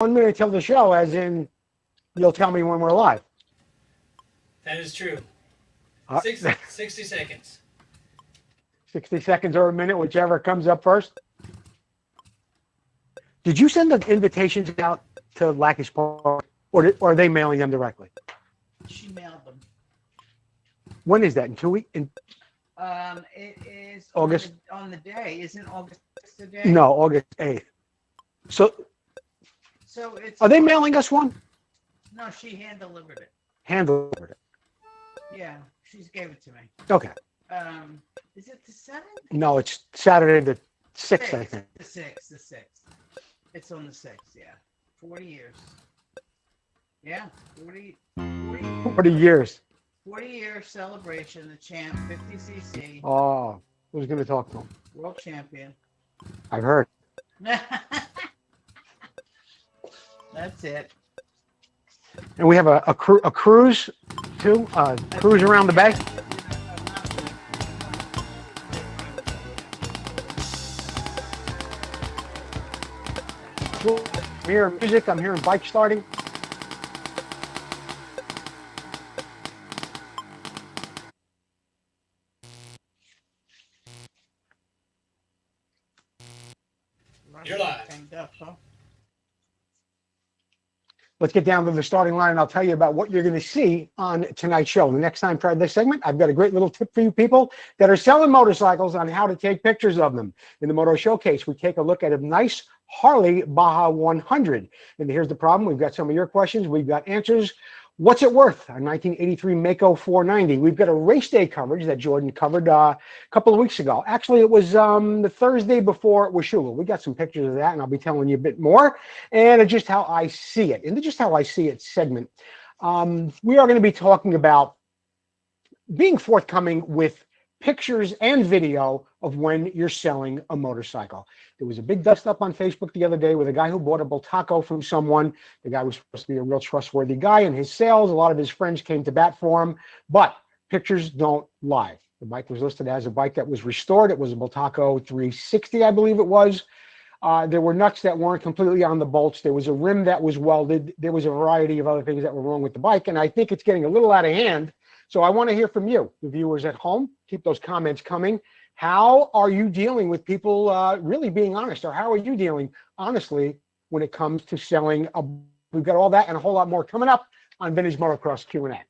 1 minute till the show, as in you'll tell me when we're live. That is true. 60 seconds. 60 seconds or a minute, whichever comes up first. Did you send the invitations out to Lackish Park, or are they mailing them directly? She mailed them. When is that? In 2 weeks? It is August on the day. Isn't August the day? No, August 8th. So it's. Are they mailing us one? No, she hand delivered it. Hand delivered it. Yeah, she gave it to me. Okay. Is it the 7th? No, it's Saturday the 6th, I think. The 6th. It's on the 6th, yeah. 40 years. Yeah, 40 years. 40-year celebration, the champ, 50cc. Oh, who's going to talk to him? World champion. I've heard. That's it. And we have a cruise, too, cruise around the bay. I'm hearing music, I'm hearing bike starting. You're live. Let's get down to the starting line, and I'll tell you about what you're going to see on tonight's show. The next time I try this segment, I've got a great little tip for you people that are selling motorcycles on how to take pictures of them. In the Moto Showcase, we take a look at a nice Harley Baja 100. And here's the problem. We've got some of your questions. We've got answers. What's it worth? A 1983 Mako 490. We've got a race day coverage that Jordan covered a couple of weeks ago. Actually, it was the Thursday before Washougal. We got some pictures of that, and I'll be telling you a bit more. And just how I see it. In the Just How I See It segment, we are going to be talking about being forthcoming with pictures and video of when you're selling a motorcycle. There was a big dust up on Facebook the other day with a guy who bought a Bultaco from someone. The guy was supposed to be a real trustworthy guy in his sales. A lot of his friends came to bat for him, but pictures don't lie. The bike was listed as a bike that was restored. It was a Bultaco 360, I believe it was. There were nuts that weren't completely on the bolts. There was a rim that was welded. There was a variety of other things that were wrong with the bike, and I think it's getting a little out of hand. So I want to hear from you, the viewers at home. Keep those comments coming. How are you dealing with people really being honest, or how are you dealing honestly when it comes to selling a? We've got all that and a whole lot more coming up on Vintage Motocross Q&A.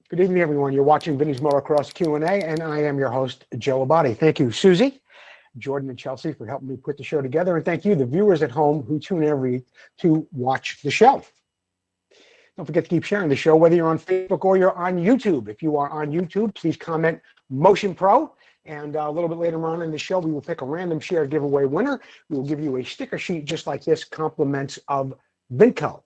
Good evening, everyone. You're watching Vintage Motocross Q&A, and I am your host, Joe Abate. Thank you, Susie, Jordan, and Chelsea for helping me put the show together, and thank you, the viewers at home who tune in every week to watch the show. Don't forget to keep sharing the show, whether you're on Facebook or you're on YouTube. If you are on YouTube, please comment Motion Pro, and a little bit later on in the show, we will pick a random share giveaway winner. We will give you a sticker sheet just like this, compliments of Vinco.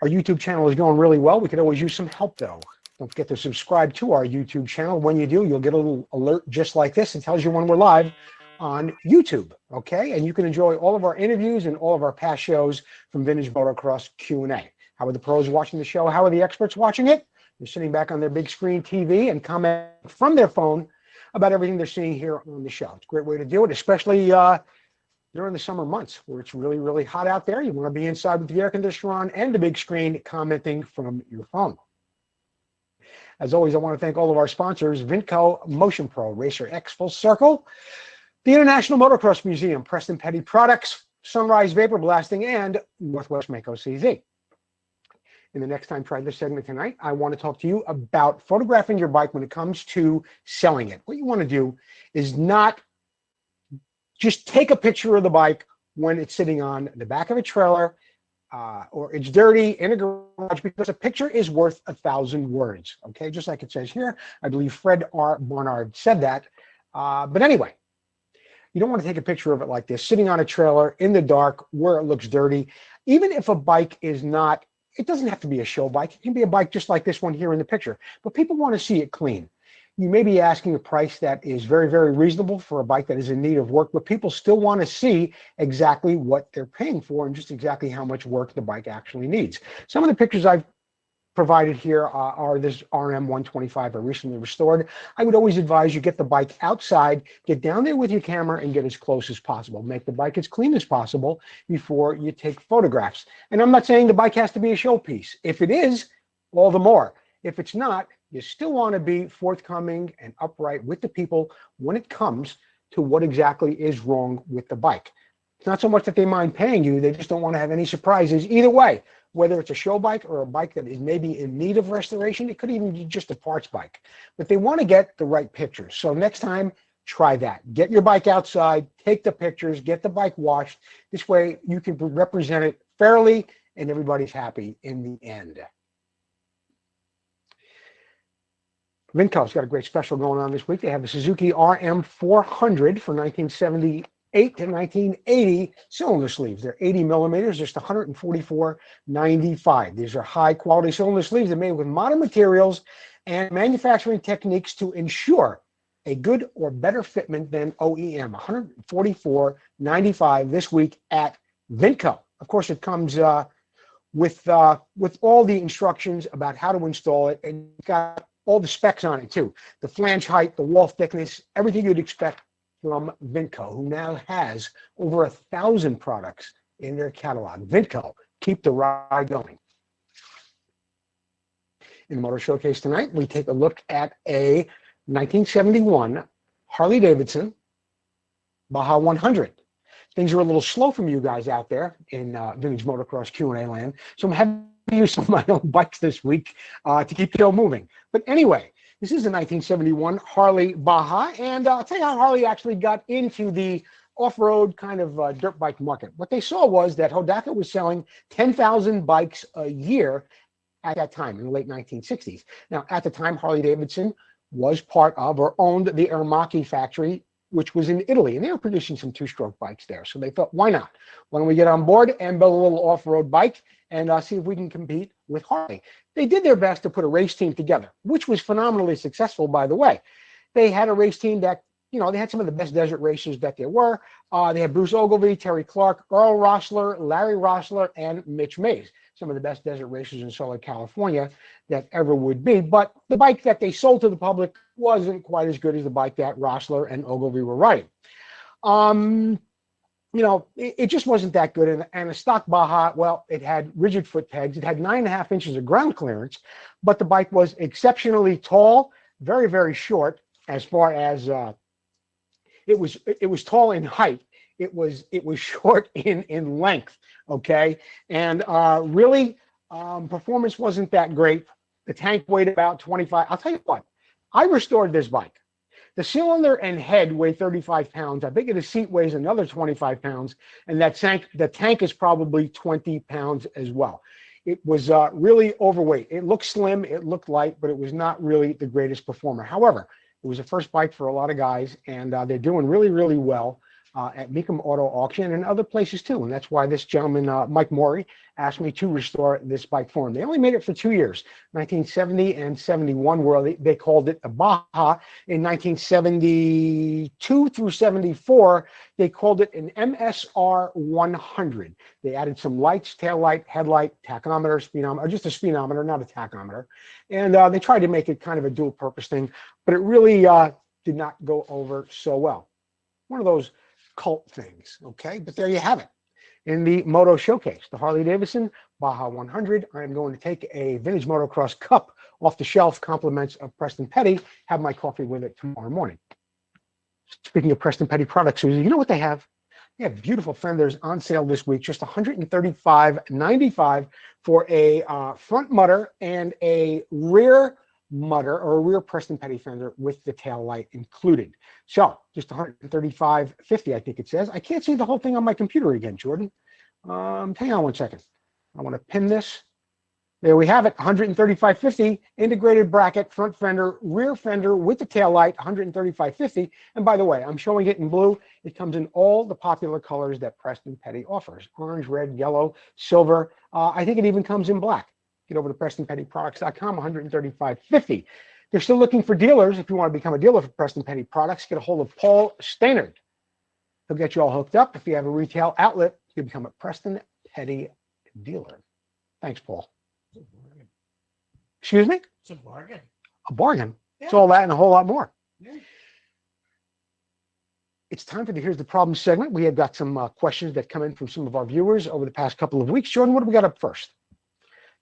Our YouTube channel is going really well. We could always use some help, though. Don't forget to subscribe to our YouTube channel. When you do, you'll get a little alert just like this. It tells you when we're live on YouTube, okay? And you can enjoy all of our interviews and all of our past shows from Vintage Motocross Q&A. How are the pros watching the show? How are the experts watching it? They're sitting back on their big screen TV and comment from their phone about everything they're seeing here on the show. It's a great way to do it, especially during the summer months where it's really, really hot out there. You want to be inside with the air conditioner on and the big screen commenting from your phone. As always, I want to thank all of our sponsors, Vinco, Motion Pro, Racer X Full Circle, the International Motocross Museum, Preston Petty Products, Sunrise Vapor Blasting, and Northwest Mako CZ. In the next time try this segment tonight, I want to talk to you about photographing your bike when it comes to selling it. What you want to do is not just take a picture of the bike when it's sitting on the back of a trailer or it's dirty in a garage, because a picture is worth 1,000 words. Okay, just like it says here. I believe Fred R. Barnard said that. But anyway, you don't want to take a picture of it like this, sitting on a trailer in the dark where it looks dirty. Even if a bike is not, it doesn't have to be a show bike. It can be a bike just like this one here in the picture, but people want to see it clean. You may be asking a price that is very, very reasonable for a bike that is in need of work, but people still want to see exactly what they're paying for and just exactly how much work the bike actually needs. Some of the pictures I've provided here are this RM125 I recently restored. I would always advise you get the bike outside, get down there with your camera and get as close as possible. Make the bike as clean as possible before you take photographs. And I'm not saying the bike has to be a showpiece. If it is, all the more. If it's not, you still want to be forthcoming and upright with the people when it comes to what exactly is wrong with the bike. It's not so much that they mind paying you, they just don't want to have any surprises. Either way, whether it's a show bike or a bike that is maybe in need of restoration, it could even be just a parts bike. But they want to get the right pictures. So next time, try that. Get your bike outside, take the pictures, get the bike washed. This way you can represent it fairly and everybody's happy in the end. Vinco's got a great special going on this week. They have the Suzuki RM400 for 1978 to 1980 cylinder sleeves. They're 80 millimeters, just $144.95. These are high quality cylinder sleeves. They're made with modern materials and manufacturing techniques to ensure a good or better fitment than OEM. $144.95 this week at Vinco. Of course, it comes with all the instructions about how to install it, and you've got all the specs on it too. The flange height, the wall thickness, everything you'd expect from Vinco, who now has over 1,000 products in their catalog. Vinco, keep the ride going. In the Motor Showcase tonight, we take a look at a 1971 Harley-Davidson Baja 100. Things are a little slow from you guys out there in Vintage Motocross Q&A land, so I'm having to use some of my own bikes this week to keep the show moving. But anyway, this is a 1971 Harley Baja, and I'll tell you how Harley actually got into the off-road kind of dirt bike market. What they saw was that Hodaka was selling 10,000 bikes a year at that time in the late 1960s. Now, at the time, Harley-Davidson was part of or owned the Ermacchi factory, which was in Italy, and they were producing some two-stroke bikes there. So they thought, why not? Why don't we get on board and build a little off-road bike and see if we can compete with Harley? They did their best to put a race team together, which was phenomenally successful, by the way. They had a race team that, you know, they had some of the best desert racers that there were. They had Bruce Ogilvie, Terry Clark, Earl Rossler, Larry Rossler, and Mitch Mays, some of the best desert racers in Southern California that ever would be. But the bike that they sold to the public wasn't quite as good as the bike that Rossler and Ogilvie were riding. You know, it just wasn't that good. And a stock Baja, well, it had rigid foot pegs. It had 9.5 inches of ground clearance, but the bike was exceptionally tall, very, very short as far as it was tall in height. It was short in length. Okay. And really, performance wasn't that great. The tank weighed about 25. I'll tell you what, I restored this bike. The cylinder and head weigh 35 pounds. I think the seat weighs another 25 pounds. And the tank is probably 20 pounds as well. It was really overweight. It looked slim, it looked light, but it was not really the greatest performer. However, it was a first bike for a lot of guys, and they're doing really, really well at Mecum Auto Auction and other places too. And that's why this gentleman, Mike Morey, asked me to restore this bike for him. They only made it for 2 years, 1970 and 71, where they called it a Baja. In 1972 through 74, they called it an MSR 100. They added some lights, tail light, headlight, tachometer, speedometer, just a speedometer, not a tachometer. And they tried to make it kind of a dual purpose thing, but it really did not go over so well. One of those cult things, okay? But there you have it. In the Moto Showcase, the Harley-Davidson Baja 100, I'm going to take a Vintage Motocross cup off the shelf, compliments of Preston Petty, have my coffee with it tomorrow morning. Speaking of Preston Petty products, Susie, you know what they have? They have beautiful fenders on sale this week, just $135.95 for a front mutter and a rear mutter or a rear Preston Petty fender with the tail light included. So just $135.50, I think it says. I can't see the whole thing on my computer again, Jordan. Hang on one second. I want to pin this. There we have it, 135/50 integrated bracket, front fender, rear fender with the tail light, 135/50. And by the way, I'm showing it in blue. It comes in all the popular colors that Preston Petty offers: orange, red, yellow, silver. I think it even comes in black. Get over to PrestonPettyProducts.com, 135/50. They're still looking for dealers. If you want to become a dealer for Preston Petty Products, get a hold of Paul Stainard. He'll get you all hooked up. If you have a retail outlet, you become a Preston Petty dealer. Thanks, Paul. Excuse me? It's a bargain. A bargain. Yeah. It's all that and a whole lot more. Yeah. It's time for the Here's the Problem segment. We have got some questions that come in from some of our viewers over the past couple of weeks. Jordan, what do we got up first?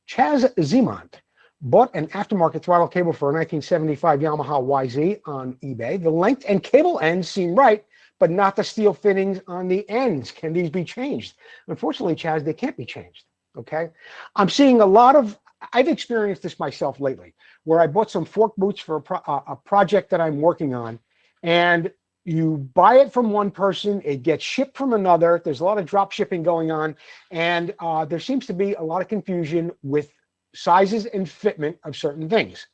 Chaz Zemont bought an aftermarket throttle cable for a 1975 Yamaha YZ on eBay. The length and cable ends seem right, but not the steel fittings on the ends. Can these be changed? Unfortunately, Chaz, they can't be changed. Okay. I'm seeing a lot of, I've experienced this myself lately, where I bought some fork boots for a project that I'm working on, and you buy it from one person, it gets shipped from another. There's a lot of drop shipping going on, and there seems to be a lot of confusion with sizes and fitment of certain things.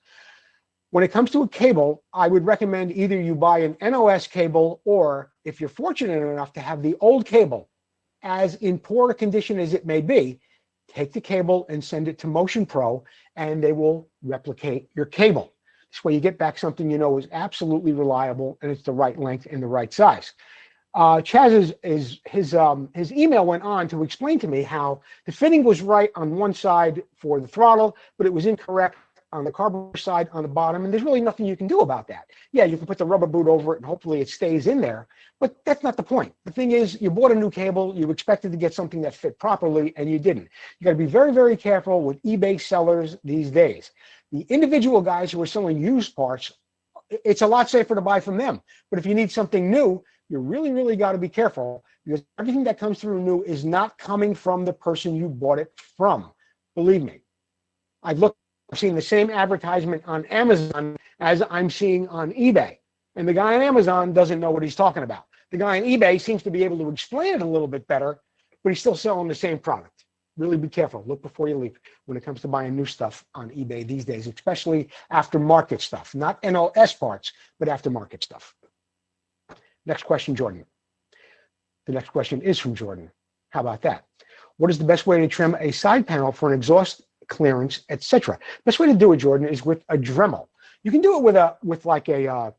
When it comes to a cable, I would recommend either you buy an NOS cable, or if you're fortunate enough to have the old cable, as in poor condition as it may be, take the cable and send it to Motion Pro, and they will replicate your cable. This way you get back something you know is absolutely reliable, and it's the right length and the right size. Chaz's his email went on to explain to me how the fitting was right on one side for the throttle, but it was incorrect on the carburetor side on the bottom, and there's really nothing you can do about that. Yeah, you can put the rubber boot over it and hopefully it stays in there, but that's not the point. The thing is, you bought a new cable, you expected to get something that fit properly, and you didn't. You got to be very, very careful with eBay sellers these days. The individual guys who are selling used parts, it's a lot safer to buy from them. But if you need something new, you really, really got to be careful, because everything that comes through new is not coming from the person you bought it from. Believe me. I've seen the same advertisement on Amazon as I'm seeing on eBay. And the guy on Amazon doesn't know what he's talking about. The guy on eBay seems to be able to explain it a little bit better, but he's still selling the same product. Really be careful. Look before you leap when it comes to buying new stuff on eBay these days, especially aftermarket stuff. Not NOS parts, but aftermarket stuff. Next question, Jordan. The next question is from Jordan. How about that? What is the best way to trim a side panel for an exhaust clearance, etc.? Best way to do it, Jordan, is with a Dremel. You can do it with like a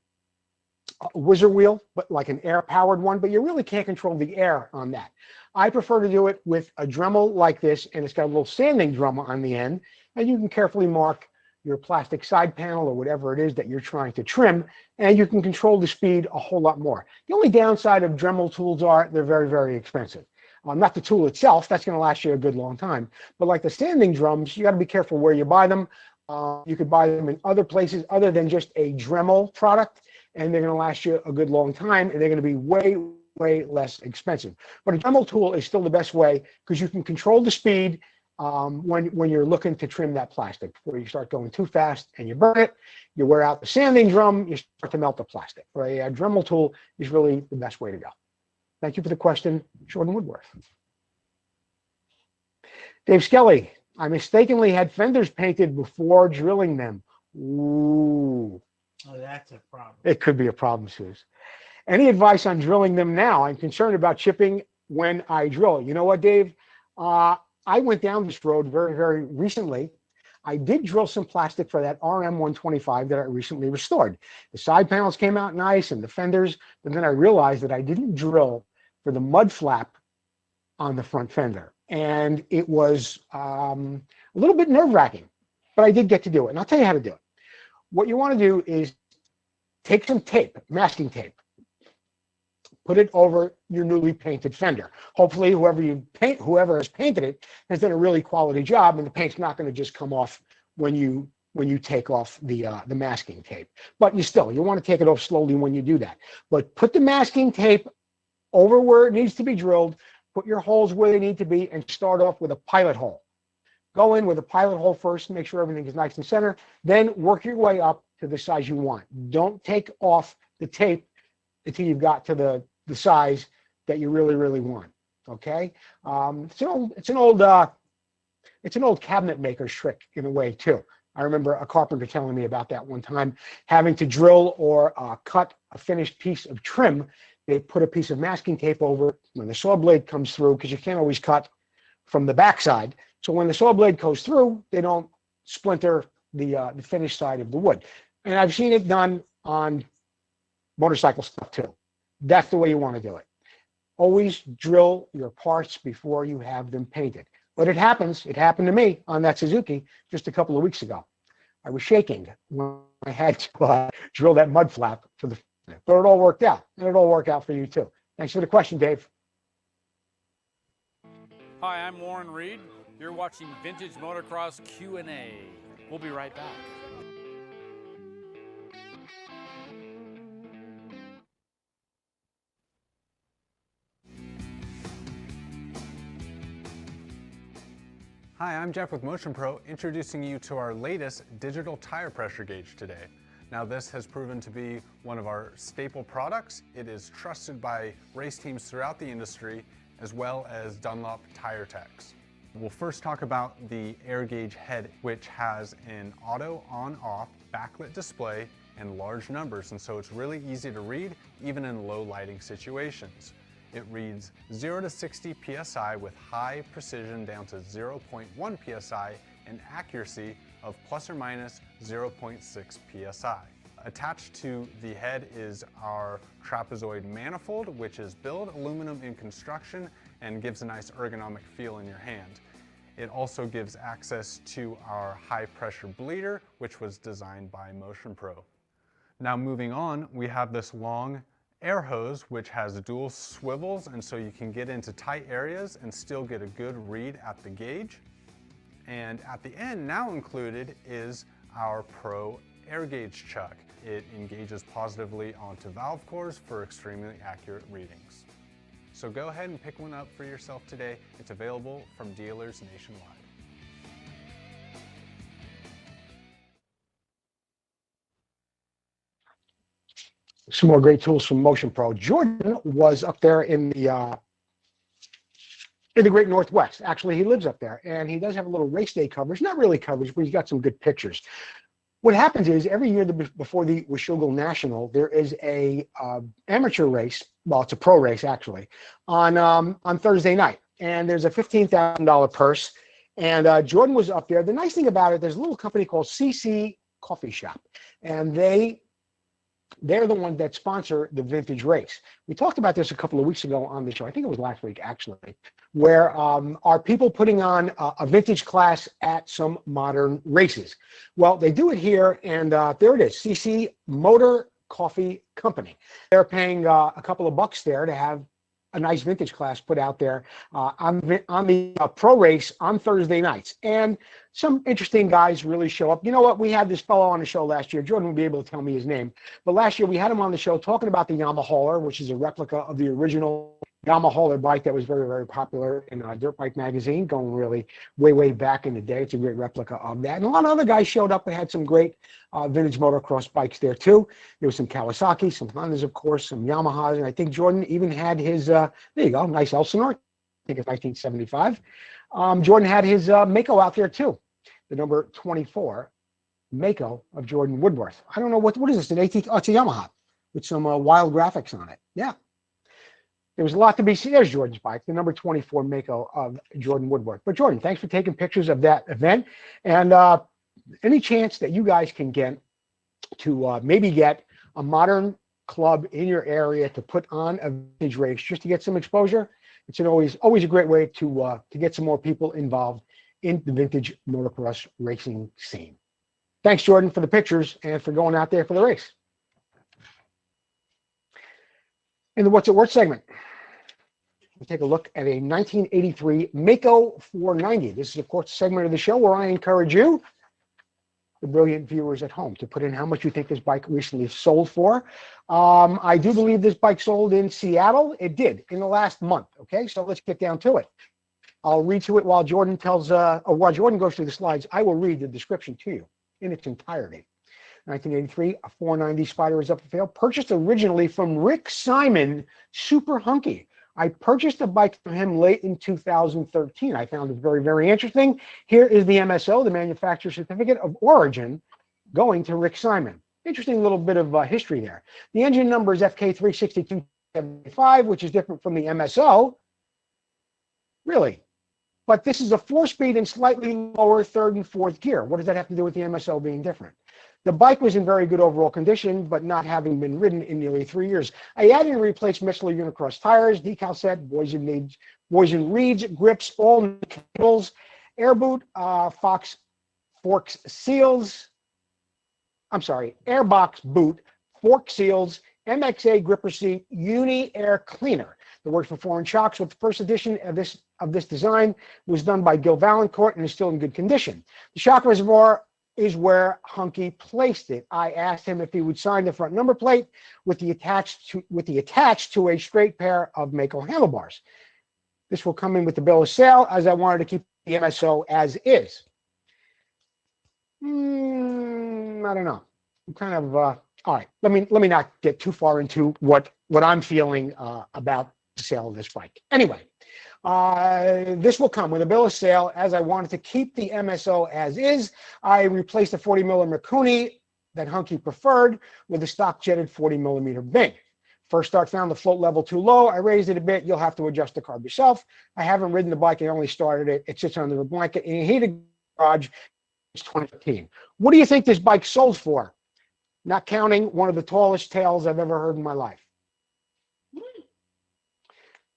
whizzer wheel, but like an air-powered one, but you really can't control the air on that. I prefer to do it with a Dremel like this, and it's got a little sanding drum on the end, and you can carefully mark your plastic side panel or whatever it is that you're trying to trim, and you can control the speed a whole lot more. The only downside of Dremel tools are they're very, very expensive. Not the tool itself, that's going to last you a good long time, but like the sanding drums, you got to be careful where you buy them. You could buy them in other places other than just a Dremel product, and they're going to last you a good long time, and they're going to be way, way less expensive. But a Dremel tool is still the best way, because you can control the speed when you're looking to trim that plastic. Before you start going too fast and you burn it, you wear out the sanding drum, you start to melt the plastic. But a Dremel tool is really the best way to go. Thank you for the question, Jordan Woodworth. Dave Skelly, I mistakenly had fenders painted before drilling them. Ooh. Oh, that's a problem. It could be a problem, Suze. Any advice on drilling them now? I'm concerned about chipping when I drill. You know what, Dave? I went down this road very, very recently. I did drill some plastic for that RM125 that I recently restored. The side panels came out nice and the fenders, but then I realized that I didn't drill for the mud flap on the front fender. And it was a little bit nerve-wracking, but I did get to do it. And I'll tell you how to do it. What you want to do is take some tape, masking tape, put it over your newly painted fender. Hopefully, whoever has painted it has done a really quality job, and the paint's not going to just come off when you take off the masking tape. But you want to take it off slowly when you do that. But put the masking tape over where it needs to be drilled, put your holes where they need to be, and start off with a pilot hole. Go in with a pilot hole first, make sure everything is nice and center, then work your way up to the size you want. Don't take off the tape until you've got to the size that you really, really want. Okay? It's an old It's an old cabinet maker's trick in a way too. I remember a carpenter telling me about that one time, having to drill or cut a finished piece of trim. They put a piece of masking tape over it when the saw blade comes through, because you can't always cut from the backside. So when the saw blade goes through, they don't splinter the finished side of the wood. And I've seen it done on motorcycle stuff too. That's the way you want to do it. Always drill your parts before you have them painted. But it happens. It happened to me on that Suzuki just a couple of weeks ago. I was shaking when I had to drill that mud flap for the. But it all worked out, and it'll work out for you too. Thanks for the question, Dave. Hi, I'm Warren Reed. You're watching Vintage Motocross Q&A. We'll be right back. Hi, I'm Jeff with Motion Pro, introducing you to our latest digital tire pressure gauge today. Now, this has proven to be one of our staple products. It is trusted by race teams throughout the industry, as well as Dunlop tire techs. We'll first talk about the air gauge head, which has an auto on-off backlit display and large numbers, and so it's really easy to read even in low lighting situations. It reads 0 to 60 psi with high precision down to 0.1 psi and accuracy of plus or minus 0.6 psi. Attached to the head is our trapezoid manifold, which is billet aluminum in construction and gives a nice ergonomic feel in your hand. It also gives access to our high pressure bleeder, which was designed by Motion Pro. Now moving on, we have this long air hose, which has dual swivels, and so you can get into tight areas and still get a good read at the gauge. And at the end, now included, is our Pro air gauge chuck. It engages positively onto valve cores for extremely accurate readings. So go ahead and pick one up for yourself today. It's available from dealers nationwide. Some more great tools from Motion Pro. Jordan was up there in the Great Northwest. Actually, he lives up there, and he does have a little race day coverage. Not really coverage, but he's got some good pictures. What happens is every year before the Washougal National, there is a amateur race. Well, it's a pro race actually on Thursday night, and there's a $15,000 purse. And Jordan was up there. The nice thing about it, there's a little company called CC Coffee Shop, and they're the ones that sponsor the vintage race. We talked about this a couple of weeks ago on the show. I think it was last week, actually, where are people putting on a vintage class at some modern races? Well, they do it here, and there it is, CC Motor Coffee Company. They're paying a couple of bucks there to have a nice vintage class put out there on the pro race on Thursday nights. And some interesting guys really show up. You know what? We had this fellow on the show last year. Jordan will be able to tell me his name. But last year we had him on the show talking about the Yamahauler, which is a replica of the original Yamahauler bike that was very, very popular in Dirt Bike Magazine, going really way, way back in the day. It's a great replica of that. And a lot of other guys showed up and had some great vintage motocross bikes there too. There was some Kawasaki, some Hondas, of course, some Yamahas. And I think Jordan even had his, there you go, nice Elsinore. I think it's 1975. Jordan had his Mako out there too. The number 24 Mako of Jordan Woodworth. I don't know, what is this, an AT? Oh, it's a Yamaha with some wild graphics on it. Yeah. There was a lot to be seen. There's Jordan's bike, the number 24 Mako of Jordan Woodworth. But Jordan, thanks for taking pictures of that event. And any chance that you guys can get to maybe get a modern club in your area to put on a vintage race just to get some exposure, it's always a great way to get some more people involved in the vintage motocross racing scene. Thanks, Jordan, for the pictures and for going out there for the race. In the What's It Worth segment, we'll take a look at a 1983 Mako 490. This is, of course, a segment of the show where I encourage you, the brilliant viewers at home, to put in how much you think this bike recently sold for. I do believe this bike sold in Seattle. It did in the last month. Okay, so let's get down to it. I'll read to it while Jordan while Jordan goes through the slides. I will read the description to you in its entirety. 1983, a 490 Spider is up for sale. Purchased originally from Rick Simon, Super Hunky. I purchased a bike from him late in 2013. I found it very, very interesting. Here is the MSO, the manufacturer certificate of origin, going to Rick Simon. Interesting little bit of history there. The engine number is FK36275, which is different from the MSO. Really? But this is a 4-speed and slightly lower third and fourth gear. What does that have to do with the MSO being different? The bike was in very good overall condition, but not having been ridden in nearly 3 years. I added and replaced Michelin Unicross tires, decal set, boys and reeds, grips, all new cables, air boot, Fox forks seals. I'm sorry, airbox boot, fork seals, MXA gripper seat, uni air cleaner. The works for foreign shocks with the first edition of this design was done by Gil Valancourt and is still in good condition. The shock reservoir is where Hunky placed it. I asked him if he would sign the front number plate with the attached to a straight pair of Mako handlebars. This will come in with the bill of sale, as I wanted to keep the MSO as is. I don't know. I'm kind of all right. Let me not get too far into what I'm feeling about the sale of this bike. Anyway. This will come with a bill of sale, as I wanted to keep the MSO as is. I replaced the 40 millimeter Mikuni that Hunky preferred with a stock jetted 40 millimeter Bing. First start found the float level too low. I raised it a bit. You'll have to adjust the carb yourself. I haven't ridden the bike. I only started it. It sits under a blanket in a heated garage. It's 2015. What do you think this bike sold for? Not counting one of the tallest tales I've ever heard in my life.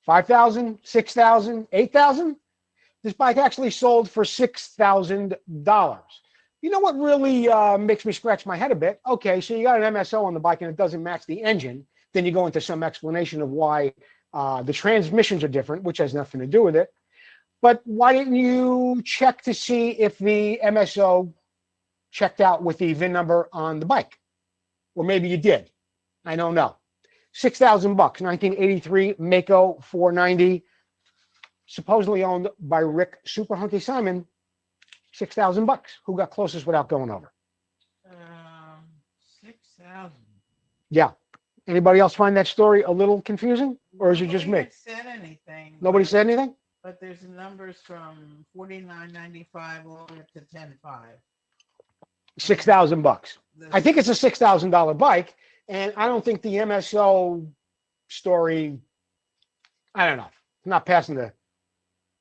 5,000, 6,000, 8,000. This bike actually sold for $6,000. You know what really makes me scratch my head a bit? Okay, so you got an MSO on the bike and it doesn't match the engine. Then you go into some explanation of why the transmissions are different, which has nothing to do with it. But why didn't you check to see if the MSO checked out with the VIN number on the bike? Or maybe you did. I don't know. $6,000, 1983 Mako 490, supposedly owned by Rick Super Hunky Simon. $6,000. Who got closest without going over? 6,000. Yeah. Anybody else find that story a little confusing, or is it just me? Nobody said anything. Nobody said anything? But there's numbers from $49.95 all the way up to $10.5. $6,000. I think it's a $6,000 bike. And I don't think the MSO story, I don't know, not passing the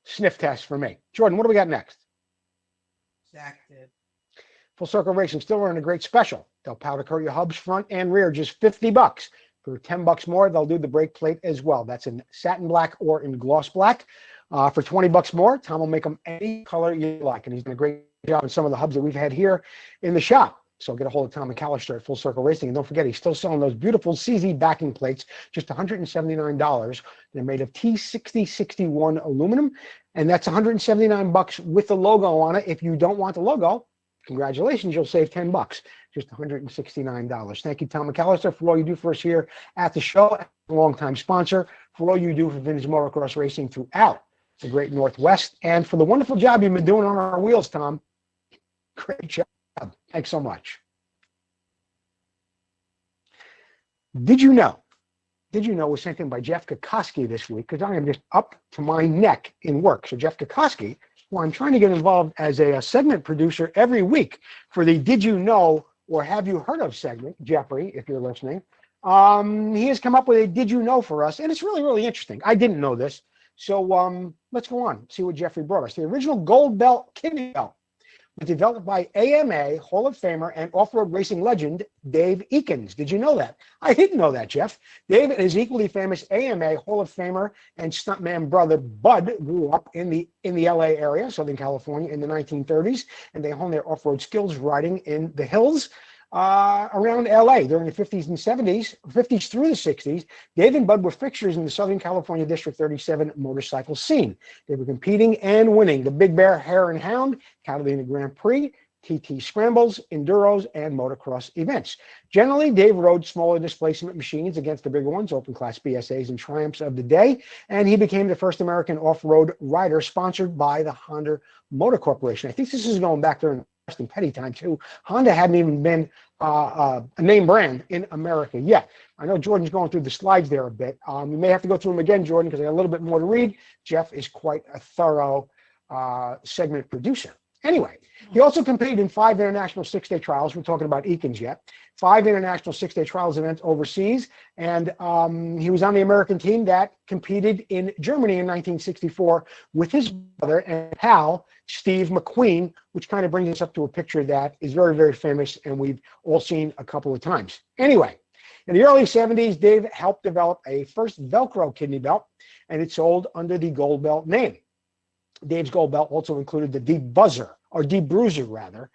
sniff test for me. Jordan, what do we got next? Zach did. Full Circle Racing still running a great special. They'll powder coat your hubs front and rear, just $50. For $10 more, they'll do the brake plate as well. That's in satin black or in gloss black. For $20 more, Tom will make them any color you like. And he's done a great job on some of the hubs that we've had here in the shop. So get a hold of Tom McAllister at Full Circle Racing. And don't forget, he's still selling those beautiful CZ backing plates, just $179. They're made of T6061 aluminum. And that's $179 with the logo on it. If you don't want the logo, congratulations, you'll save $10. Just $169. Thank you, Tom McAllister, for all you do for us here at the show. A longtime sponsor, for all you do for vintage motocross racing throughout the great Northwest. And for the wonderful job you've been doing on our wheels, Tom. Great job. Thanks so much. Did you know was sent in by Jeff Kokoski this week, because I am just up to my neck in work. So Jeff Kokoski, who I'm trying to get involved as a segment producer every week for the Did You Know or Have You Heard Of segment, Jeffrey, if you're listening, he has come up with a Did You Know for us, and it's really, really interesting. I didn't know this. So let's go on, see what Jeffrey brought us. The original gold belt kidney belt was developed by AMA Hall of Famer and off-road racing legend Dave Eakins. Did you know that? I didn't know that, Jeff. Dave and his equally famous AMA Hall of Famer and stuntman brother Bud grew up in the LA area, Southern California, in the 1930s, and they honed their off-road skills riding in the hills around LA during the 50s and 70s, 50s through the 60s. Dave and Bud were fixtures in the Southern California District 37 motorcycle scene. They were competing and winning the Big Bear Hare and Hound, Catalina Grand Prix, TT Scrambles, Enduros, and motocross events. Generally, Dave rode smaller displacement machines against the bigger ones, open class BSAs and Triumphs of the day, and he became the first American off-road rider sponsored by the Honda Motor Corporation. I think this is going back during in petty time too. Honda hadn't even been a name brand in America yet. I know Jordan's going through the slides there a bit. You may have to go through them again, Jordan, because I got a little bit more to read. Jeff is quite a thorough segment producer. Anyway, he also competed in 5 international 6-day trials. We're talking about Eakins yet. 5 international 6-day trials events overseas. And he was on the American team that competed in Germany in 1964 with his brother and pal, Steve McQueen, which kind of brings us up to a picture that is very, very famous and we've all seen a couple of times. Anyway, in the early 70s, Dave helped develop a first Velcro kidney belt, and it sold under the Gold Belt name. Dave's Gold Belt also included the debruiser rather,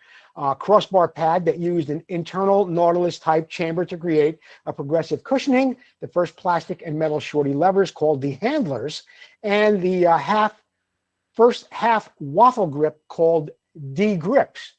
crossbar pad that used an internal Nautilus type chamber to create a progressive cushioning, the first plastic and metal shorty levers called the handlers, and the first half waffle grip called D-grips.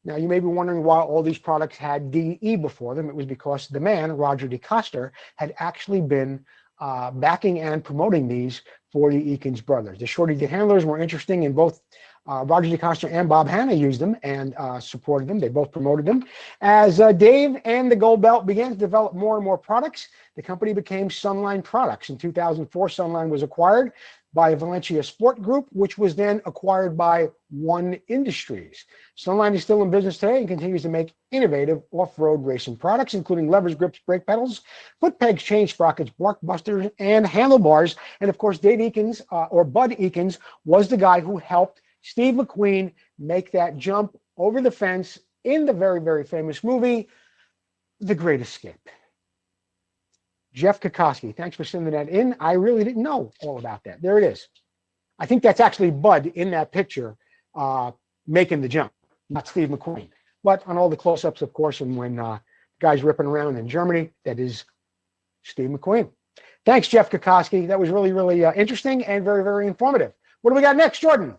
Now, you may be wondering why all these products had DE before them. It was because the man, Roger DeCoster, had actually been backing and promoting these for the Eakins brothers. The shorty handlers were interesting, and both Roger DeCoster and Bob Hanna used them and supported them. They both promoted them. As Dave and the Gold Belt began to develop more and more products, the company became Sunline Products. In 2004, Sunline was acquired by Valencia Sport Group, which was then acquired by One Industries. Sunline is still in business today and continues to make innovative off-road racing products, including levers, grips, brake pedals, foot pegs, chain sprockets, bark busters, and handlebars. And of course, Dave Eakins, or Bud Eakins, was the guy who helped Steve McQueen make that jump over the fence in the very, very famous movie, The Great Escape. Jeff Kokoski, thanks for sending that in. I really didn't know all about that. There it is. I think that's actually Bud in that picture making the jump, not Steve McQueen. But on all the close-ups, of course, and when guys ripping around in Germany, that is Steve McQueen. Thanks, Jeff Kokoski. That was really, really interesting and very, very informative. What do we got next, Jordan?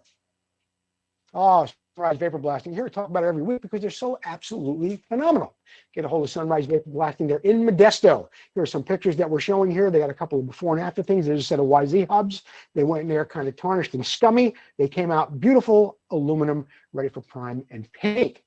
Oh, Sunrise Vapor Blasting. Here, we talk about it every week because they're so absolutely phenomenal. Get a hold of Sunrise Vapor Blasting. They're in Modesto. Here are some pictures that we're showing here. They got a couple of before and after things. There's a set of YZ hubs. They went in there kind of tarnished and scummy. They came out beautiful aluminum, ready for prime and paint.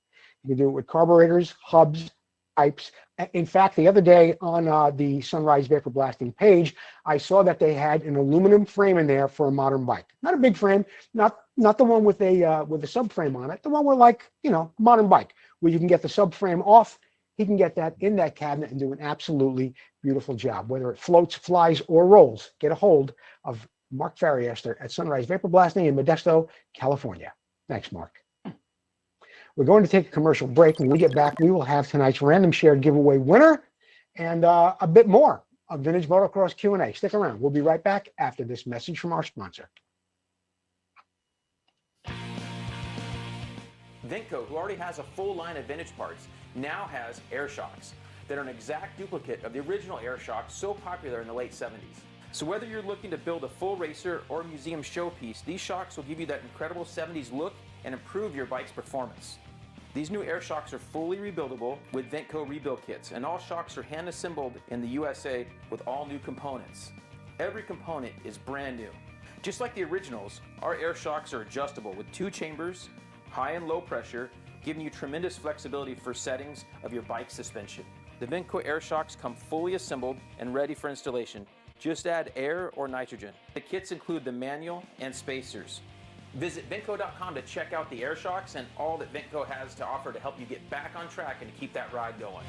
You can do it with carburetors, hubs, pipes. In fact, the other day on the Sunrise Vapor Blasting page, I saw that they had an aluminum frame in there for a modern bike. Not a big frame, not the one with a subframe on it. The one with, like, modern bike where you can get the subframe off. He can get that in that cabinet and do an absolutely beautiful job. Whether it floats, flies, or rolls, get a hold of Mark Farriester at Sunrise Vapor Blasting in Modesto, California. Thanks, Mark. We're going to take a commercial break. When we get back, we will have tonight's random shared giveaway winner and a bit more of Vintage Motocross Q&A. Stick around. We'll be right back after this message from our sponsor. Vinco, who already has a full line of vintage parts, now has air shocks that are an exact duplicate of the original air shocks so popular in the late 70s. So whether you're looking to build a full racer or museum showpiece, these shocks will give you that incredible 70s look and improve your bike's performance. These new air shocks are fully rebuildable with Vinco rebuild kits, and all shocks are hand assembled in the USA with all new components. Every component is brand new. Just like the originals, our air shocks are adjustable with 2 chambers, high and low pressure, giving you tremendous flexibility for settings of your bike suspension. The Vinco air shocks come fully assembled and ready for installation. Just add air or nitrogen. The kits include the manual and spacers. Visit Vinco.com to check out the air shocks and all that Vinco has to offer to help you get back on track and to keep that ride going.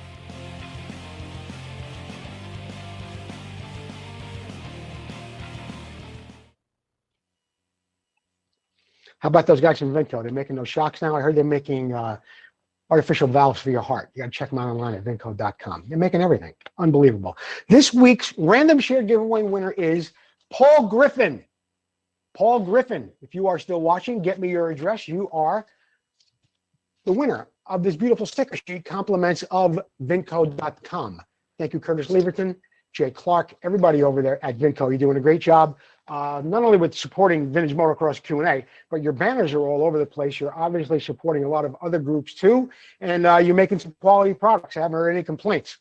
How about those guys from Vinco? They're making those shocks now. I heard they're making artificial valves for your heart. You got to check them out online at Vinco.com. They're making everything. Unbelievable. This week's random share giveaway winner is Paul Griffin. Paul Griffin, if you are still watching, get me your address. You are the winner of this beautiful sticker sheet, compliments of Vinco.com. Thank you, Curtis Leverton, Jay Clark, everybody over there at Vinco. You're doing a great job, not only with supporting Vintage Motocross Q&A, but your banners are all over the place. You're obviously supporting a lot of other groups too, and you're making some quality products. I haven't heard any complaints.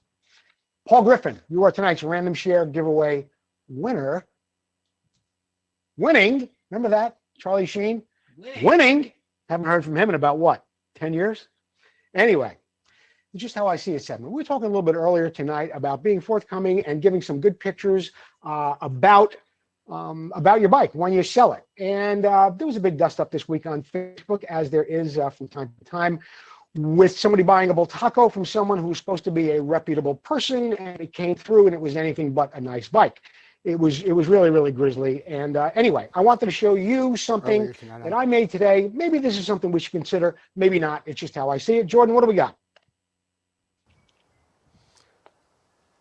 Paul Griffin, you are tonight's random share giveaway winner. Winning, remember that? Charlie Sheen? Winning. Haven't heard from him in about what? 10 years. Anyway, just how I see it segment. We were talking a little bit earlier tonight about being forthcoming and giving some good pictures about your bike when you sell it. And there was a big dust up this week on Facebook, as there is from time to time, with somebody buying a Bultaco from someone who's supposed to be a reputable person, and it came through and it was anything but a nice bike. It was really, really grisly. And anyway, I wanted to show you something that I made today. Maybe this is something we should consider, maybe not. It's just how I see it. Jordan, what do we got?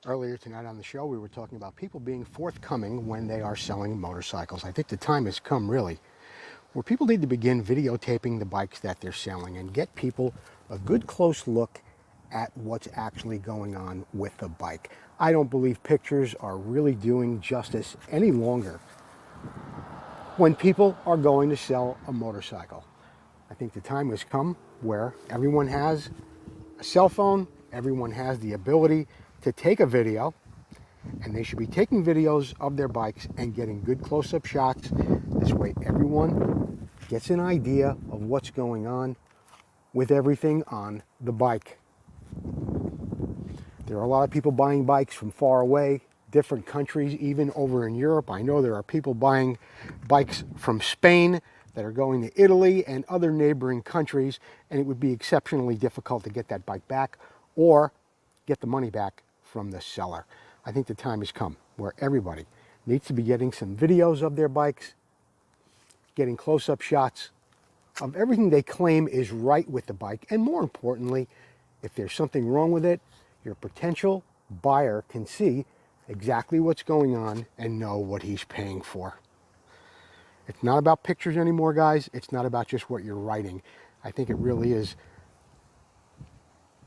Earlier tonight on the show, we were talking about people being forthcoming when they are selling motorcycles. I think the time has come, really, where people need to begin videotaping the bikes that they're selling and get people a good close look at what's actually going on with the bike. I don't believe pictures are really doing justice any longer when people are going to sell a motorcycle. I think the time has come where everyone has a cell phone, everyone has the ability to take a video, and they should be taking videos of their bikes and getting good close-up shots. This way everyone gets an idea of what's going on with everything on the bike. There are a lot of people buying bikes from far away, different countries, even over in Europe. I know there are people buying bikes from Spain that are going to Italy and other neighboring countries, and it would be exceptionally difficult to get that bike back or get the money back from the seller. I think the time has come where everybody needs to be getting some videos of their bikes, getting close-up shots of everything they claim is right with the bike, and more importantly, if there's something wrong with it, your potential buyer can see exactly what's going on and know what he's paying for. It's not about pictures anymore, guys. It's not about just what you're writing. I think it really is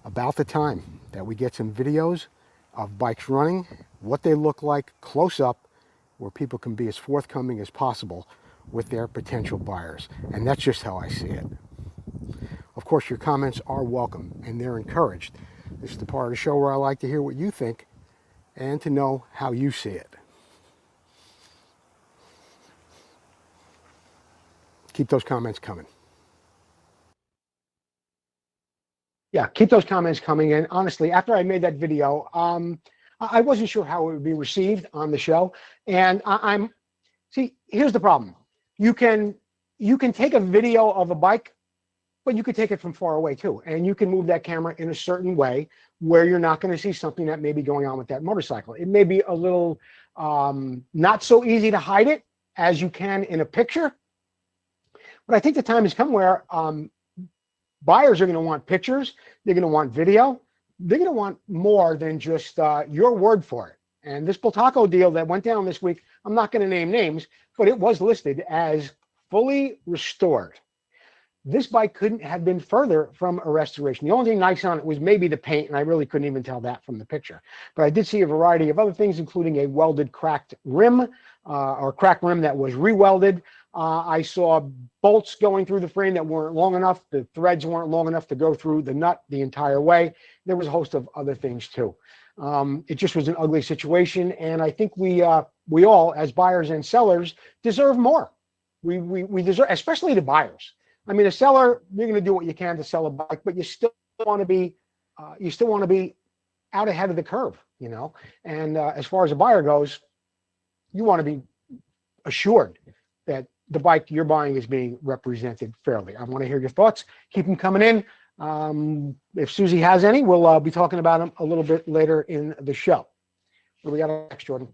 about the time that we get some videos of bikes running, what they look like close up, where people can be as forthcoming as possible with their potential buyers. And that's just how I see it. Of course, your comments are welcome and they're encouraged. This is the part of the show where I like to hear what you think and to know how you see it. Keep those comments coming. Yeah, keep those comments coming. And honestly, after I made that video, I wasn't sure how it would be received on the show. And see, here's the problem. You can take a video of a bike, but you could take it from far away too. And you can move that camera in a certain way where you're not going to see something that may be going on with that motorcycle. It may be a little not so easy to hide it as you can in a picture. But I think the time has come where buyers are going to want pictures. They're going to want video. They're going to want more than just your word for it. And this Bultaco deal that went down this week, I'm not going to name names, but it was listed as fully restored. This bike couldn't have been further from a restoration. The only thing nice on it was maybe the paint, and I really couldn't even tell that from the picture. But I did see a variety of other things, including a welded cracked rim, or cracked rim that was re-welded. I saw bolts going through the frame that weren't long enough. The threads weren't long enough to go through the nut the entire way. There was a host of other things too. It just was an ugly situation, and I think we all, as buyers and sellers, deserve more. We deserve, especially the buyers. I mean, a seller, you're going to do what you can to sell a bike, but you still want to be out ahead of the curve, you know. And as far as a buyer goes, you want to be assured that the bike you're buying is being represented fairly. I want to hear your thoughts. Keep them coming in. If Susie has any, we'll be talking about them a little bit later in the show. What do we got next, Jordan?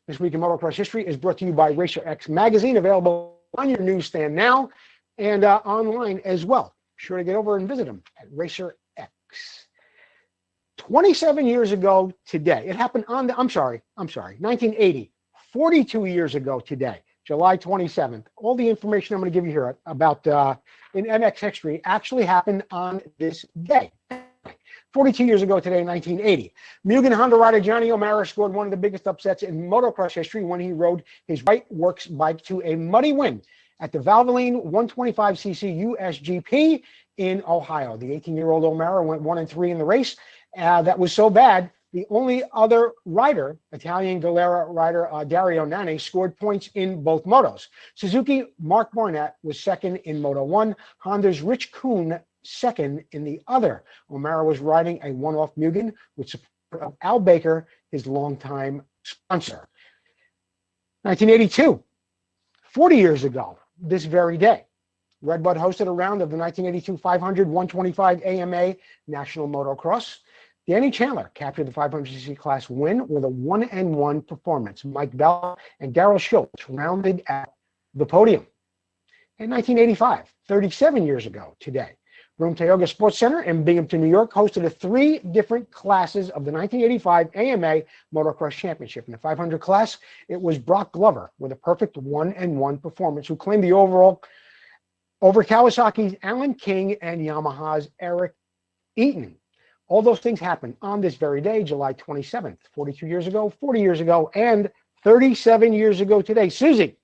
This Week in Motocross History is brought to you by Racer X Magazine, available on your newsstand now and online as well. Be sure to get over and visit them at Racer X. 27 years ago today, it happened on the, I'm sorry, 1980, 42 years ago today, July 27th. All the information I'm going to give you here about in MX history actually happened on this day. 42 years ago today, 1980. Mugen Honda rider Johnny O'Mara scored one of the biggest upsets in motocross history when he rode his Right Works bike to a muddy win at the Valvoline 125cc USGP in Ohio. The 18-year-old O'Mara went 1-3 in the race. That was so bad The only other rider, Italian Galera rider Dario Nani, scored points in both motos. Suzuki Mark Barnett was second in Moto 1. Honda's Rich Kuhn second in the other. O'Mara was riding a one-off Mugen with support of Al Baker, his longtime sponsor. 1982, 40 years ago, this very day, Redbud hosted a round of the 1982 500 125 AMA National Motocross. Danny Chandler captured the 500cc class win with a 1-1 performance. Mike Bell and Darrell Schultz rounded at the podium. In 1985, 37 years ago today, Rome Toyota Sports Center in Binghamton, New York, hosted 3 different classes of the 1985 AMA Motocross Championship. In the 500 class, it was Brock Glover with a perfect 1-1 performance, who claimed the overall over Kawasaki's Alan King and Yamaha's Eric Eaton. All those things happened on this very day, July 27th, 42 years ago, 40 years ago, and 37 years ago today. Susie,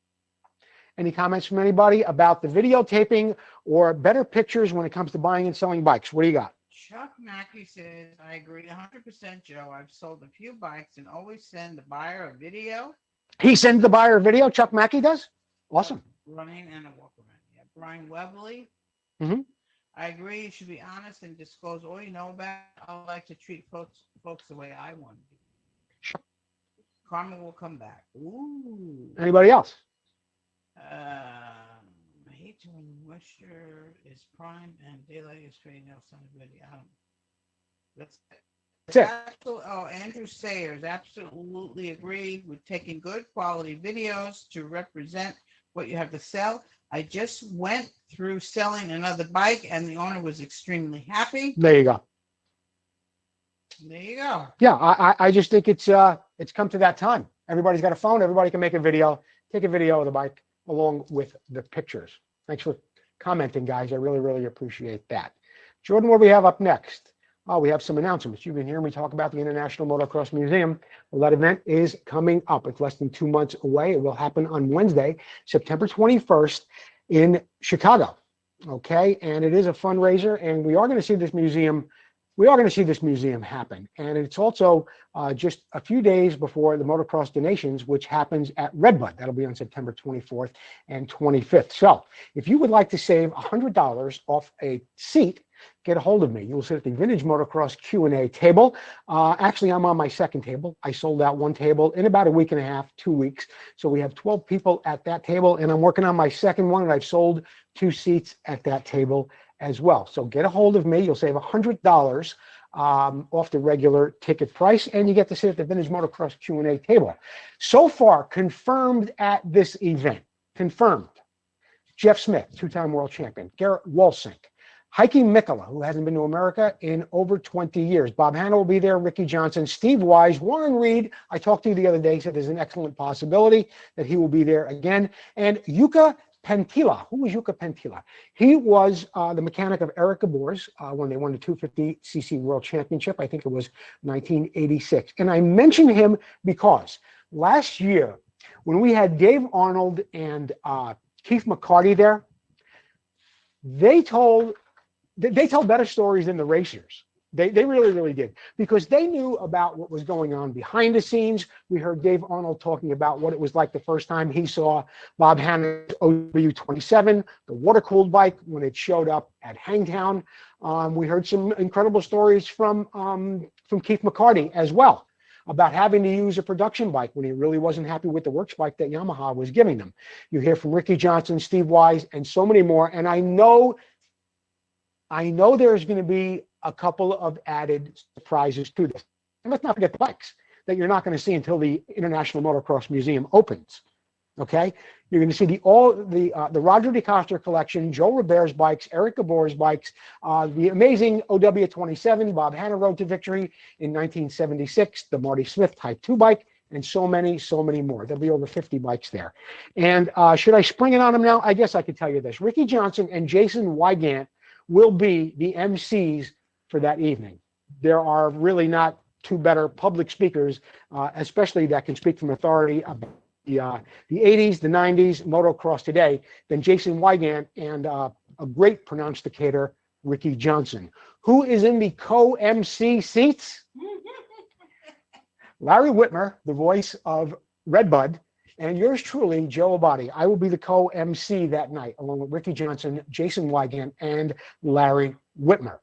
any comments from anybody about the videotaping or better pictures when it comes to buying and selling bikes? What do you got? Chuck Mackey says, I agree 100%, Joe. I've sold a few bikes and always send the buyer a video. He sends the buyer a video, Chuck Mackey does? Awesome. Running and a walk around. Yeah. Brian Webley. Mm-hmm. I agree. You should be honest and disclose all you know about it. I like to treat folks the way I want to be. Sure. Karma will come back. Ooh. Anybody else? I hate to when moisture is prime and daylight is fading outside of video. That's it. Oh, Andrew Sayers, absolutely agree with taking good quality videos to represent what you have to sell. I just went through selling another bike and the owner was extremely happy. There you go. There you go. Yeah, I just think it's come to that time. Everybody's got a phone. Everybody can make a video. Take a video of the bike along with the pictures. Thanks for commenting, guys. I really, really appreciate that. Jordan, what do we have up next? We have some announcements. You've been hearing me talk about the International Motocross Museum. Well, that event is coming up. It's less than 2 months away. It will happen on Wednesday, September 21st in Chicago. Okay, and it is a fundraiser, and we are going to see this museum. We are going to see this museum happen, and it's also just a few days before the Motocross Donations, which happens at Redbud. That'll be on September 24th and 25th. So, if you would like to save $100 off a seat, get a hold of me. You will sit at the Vintage Motocross Q&A table. Actually, I'm on my second table. I sold out one table in about a week and a half, 2 weeks. So we have 12 people at that table, and I'm working on my second one, and I've sold 2 seats at that table as well. So get a hold of me. You'll save $100 off the regular ticket price, and you get to sit at the Vintage Motocross Q&A table. So far, confirmed at this event, confirmed. Jeff Smith, 2-time world champion. Garrett Walsink. Heike Mikkola, who hasn't been to America in over 20 years. Bob Hanna will be there, Ricky Johnson, Steve Wise, Warren Reed. I talked to you the other day, said there's an excellent possibility that he will be there again. And Yuka Pentila. Who was Yuka Pentila? He was the mechanic of Eric Gabor's when they won the 250cc World Championship. I think it was 1986. And I mention him because last year, when we had Dave Arnold and Keith McCarty there, they tell better stories than the racers. They really, really did, because they knew about what was going on behind the scenes. We heard Dave Arnold talking about what it was like the first time he saw Bob Hanna's OW27, the water-cooled bike, when it showed up at Hangtown. We heard some incredible stories from Keith McCarty as well, about having to use a production bike when he really wasn't happy with the works bike that Yamaha was giving them. You hear from Ricky Johnson, Steve Wise, and so many more. And I know there's going to be a couple of added surprises to this. And let's not forget the bikes that you're not going to see until the International Motocross Museum opens. Okay, you're going to see the Roger DeCoster collection, Joe Robert's bikes, Eric Gabor's bikes, the amazing OW27 Bob Hanna rode to victory in 1976, the Marty Smith Type 2 bike, and so many more. There'll be over 50 bikes there. And should I spring it on them now? I guess I could tell you this. Ricky Johnson and Jason Wygant will be the MCs for that evening. There are really not two better public speakers, especially that can speak from authority about the 80s, the 90s, motocross today, than Jason Wygant and a great pronunciator, Ricky Johnson. Who is in the co-MC seats? Larry Whitmer, the voice of Redbud, and yours truly, Joe Abadi. I will be the co-MC that night, along with Ricky Johnson, Jason Wygant, and Larry Whitmer.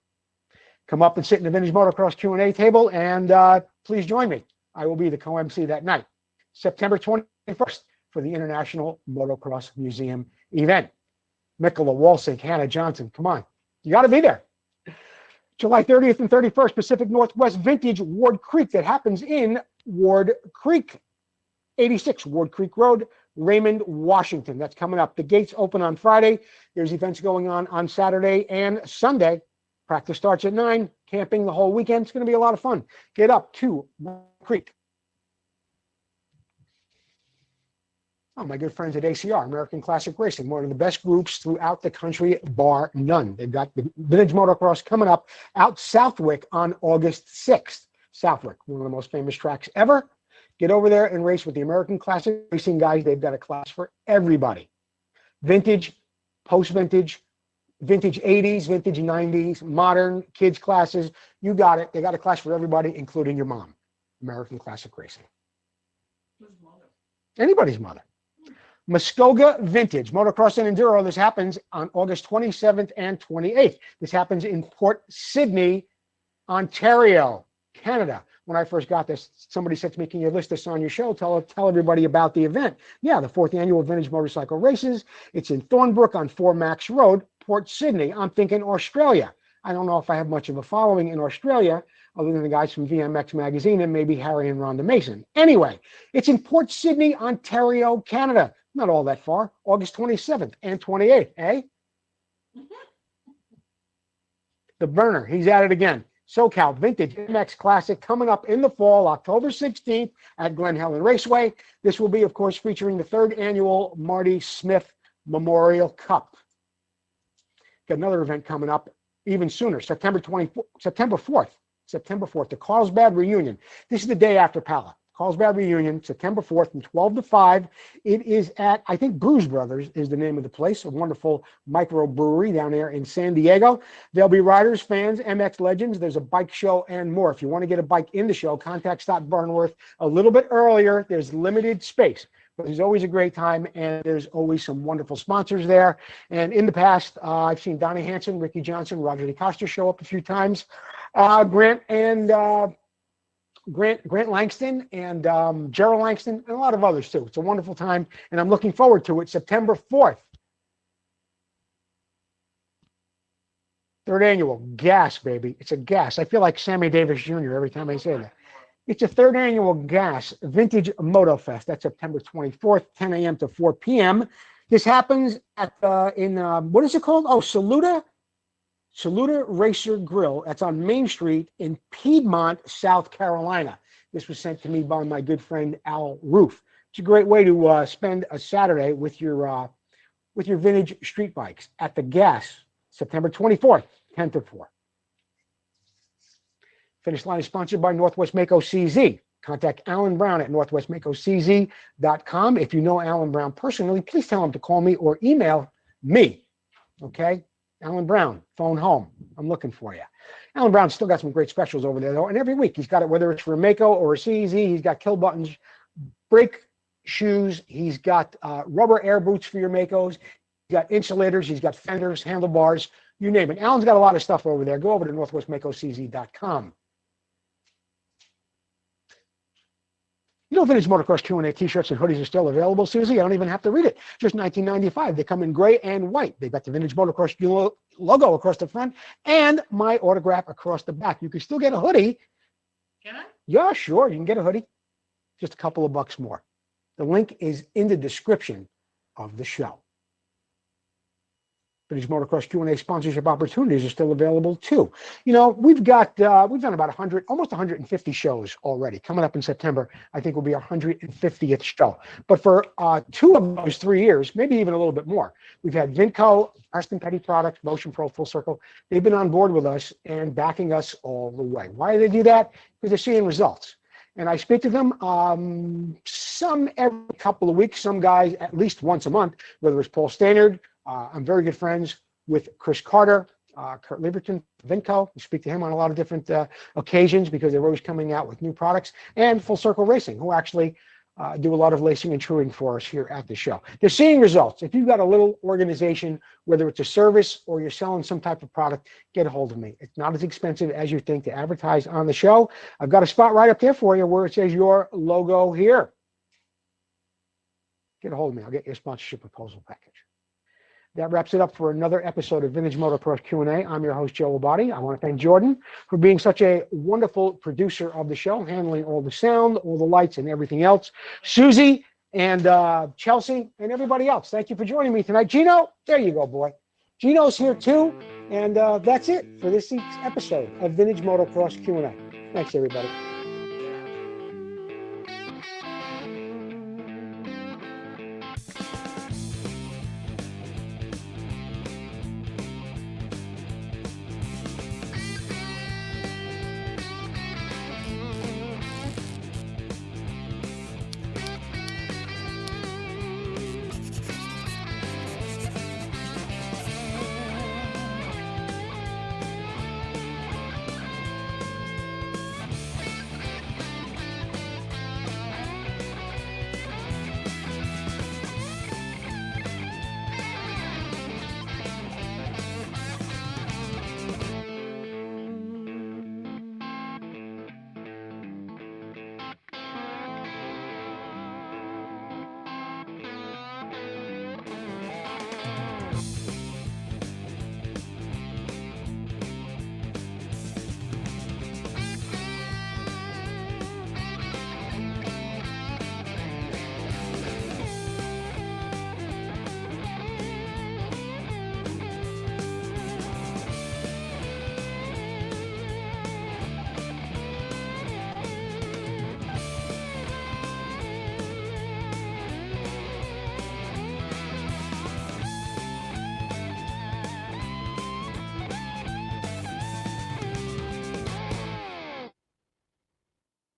Come up and sit in the Vintage Motocross Q&A table, and please join me. I will be the co-MC that night, September 21st, for the International Motocross Museum event. Mikola, Walsink, Hannah Johnson, come on. You got to be there. July 30th and 31st, Pacific Northwest Vintage Ward Creek. That happens in Ward Creek, 86 Ward Creek Road, Raymond, Washington. That's coming up. The gates open on Friday. There's events going on Saturday and Sunday. Practice starts at 9. Camping the whole weekend. It's going to be a lot of fun. Get up to Ward Creek. Oh, my good friends at ACR, American Classic Racing, one of the best groups throughout the country, bar none. They've got the Vintage Motocross coming up out Southwick on August 6th. Southwick, one of the most famous tracks ever. Get over there and race with the American Classic Racing guys. They've got a class for everybody. Vintage, post-vintage, vintage 80s, vintage 90s, modern, kids classes. You got it. They got a class for everybody, including your mom. American Classic Racing. Anybody's mother. Muskogee Vintage, Motocross and Enduro. This happens on August 27th and 28th. This happens in Port Sydney, Ontario, Canada. When I first got this, somebody said to me, can you list this on your show? Tell everybody about the event. Yeah, the 4th annual Vintage Motorcycle Races. It's in Thornbrook on 4 Max Road, Port Sydney. I'm thinking Australia. I don't know if I have much of a following in Australia, other than the guys from VMX Magazine and maybe Harry and Rhonda Mason. Anyway, it's in Port Sydney, Ontario, Canada. Not all that far. August 27th and 28th, eh? The burner, he's at it again. SoCal Vintage MX Classic coming up in the fall, October 16th at Glen Helen Raceway. This will be, of course, featuring the 3rd annual Marty Smith Memorial Cup. Got another event coming up even sooner, September 4th, the Carlsbad Reunion. This is the day after Pala. Carlsbad Reunion, September 4th from 12 to 5. It is at, I think, Brews Brothers is the name of the place, a wonderful microbrewery down there in San Diego. There'll be riders, fans, MX legends. There's a bike show and more. If you want to get a bike in the show, contact Scott Burnworth a little bit earlier. There's limited space, but there's always a great time, and there's always some wonderful sponsors there. And in the past, I've seen Donnie Hansen, Ricky Johnson, Roger DeCosta show up a few times. Grant Langston and Gerald Langston and a lot of others too. It's a wonderful time, and I'm looking forward to it. September 4th. 3rd annual gas, baby. It's a gas. I feel like Sammy Davis Jr. every time I say that. It's a 3rd annual gas Vintage Moto Fest. That's September 24th, 10 a.m. to 4 p.m. This happens at what is it called? Oh, Saluda Racer Grill. That's on Main Street in Piedmont, South Carolina. This was sent to me by my good friend Al Roof. It's a great way to spend a Saturday with your vintage street bikes at the Gas, September 24th, 10 to 4. Finish line is sponsored by Northwest Mako CZ. Contact Alan Brown at northwestmakocz.com. If you know Alan Brown personally, please tell him to call me or email me. Okay? Alan Brown, phone home. I'm looking for you. Alan Brown's still got some great specials over there, though. And every week he's got it, whether it's for a Mako or a CZ, he's got kill buttons, brake shoes. He's got rubber air boots for your Makos. He's got insulators. He's got fenders, handlebars, you name it. Alan's got a lot of stuff over there. Go over to northwestmakocz.com. You know, Vintage Motocross Q&A t-shirts and hoodies are still available, Susie. I don't even have to read it. Just $19.95. They come in gray and white. They've got the Vintage Motocross logo across the front and my autograph across the back. You can still get a hoodie. Can I? Yeah, sure. You can get a hoodie. Just a couple of bucks more. The link is in the description of the show. Vintage Motocross Q&A sponsorship opportunities are still available too. You know, we've done about 100, almost 150 shows already. Coming up in September, I think will be our 150th show. But for 2 of those 3 years, maybe even a little bit more, we've had Vinco, Preston Petty Products, Motion Pro, Full Circle. They've been on board with us and backing us all the way. Why do they do that? Because they're seeing results. And I speak to them some every couple of weeks, some guys at least once a month, whether it's Paul Stannard. I'm very good friends with Chris Carter, Kurt Lieberton, Vinco. We speak to him on a lot of different occasions because they're always coming out with new products. And Full Circle Racing, who actually do a lot of lacing and truing for us here at the show. They're seeing results. If you've got a little organization, whether it's a service or you're selling some type of product, get a hold of me. It's not as expensive as you think to advertise on the show. I've got a spot right up there for you where it says your logo here. Get a hold of me. I'll get you a sponsorship proposal package. That wraps it up for another episode of Vintage Motocross Q&A. I'm your host, Joe Labate. I want to thank Jordan for being such a wonderful producer of the show, handling all the sound, all the lights, and everything else. Susie and Chelsea and everybody else, thank you for joining me tonight. Gino, there you go, boy. Gino's here too. And that's it for this week's episode of Vintage Motocross Q&A. Thanks, everybody.